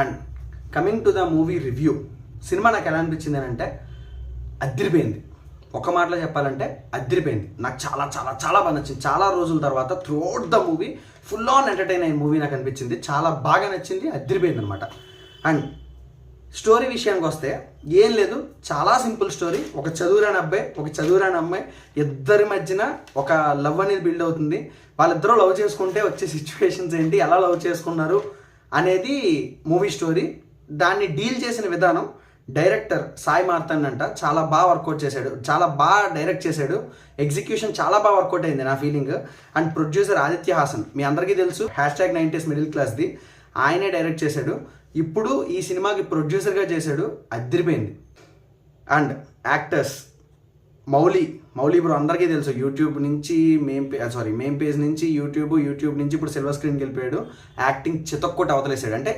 And coming to the movie review, cinema నాకు ఎలా అనిపించింది అని అంటే అదిరిపోయింది. ఒక మాటలో చెప్పాలంటే అదిరిపోయింది. నాకు చాలా చాలా చాలా బాగా నచ్చింది. చాలా రోజుల తర్వాత throughout the movie full on entertain అయిన మూవీ నాకు అనిపించింది. చాలా బాగా నచ్చింది, అదిరిపోయింది అనమాట. అండ్ స్టోరీ విషయానికి వస్తే ఏం లేదు, చాలా సింపుల్ స్టోరీ. ఒక చదువురాని అబ్బాయి, ఒక చదువురాని అమ్మాయి, ఇద్దరి మధ్యన ఒక లవ్ అనేది బిల్డ్ అవుతుంది. వాళ్ళిద్దరూ లవ్ చేసుకుంటే వచ్చే సిచ్యువేషన్స్ ఏంటి, ఎలా లవ్ చేసుకున్నారు అనేది మూవీ స్టోరీ. దాన్ని డీల్ చేసిన విధానం డైరెక్టర్ సాయి మార్తన్ అంట చాలా బాగా వర్కౌట్ చేశాడు, చాలా బాగా డైరెక్ట్ చేశాడు. ఎగ్జిక్యూషన్ చాలా బాగా వర్కౌట్ అయింది నా feeling. And producer Aditya Hasan, మీ అందరికీ తెలుసు, #90s మిడిల్ క్లాస్ది, ఆయనే డైరెక్ట్ చేశాడు. ఇప్పుడు ఈ సినిమాకి ప్రొడ్యూసర్గా చేశాడు, అదిరిపోయింది. అండ్ యాక్టర్స్ మౌలి బ్రో అందరికీ తెలుసు, యూట్యూబ్ నుంచి మెయిన్ పేజ్ నుంచి యూట్యూబ్ నుంచి ఇప్పుడు సిల్వర్ స్క్రీన్కి వెళ్ళిపోయాడు. యాక్టింగ్ చితక్కొట్టి అవతలేసాడు. అంటే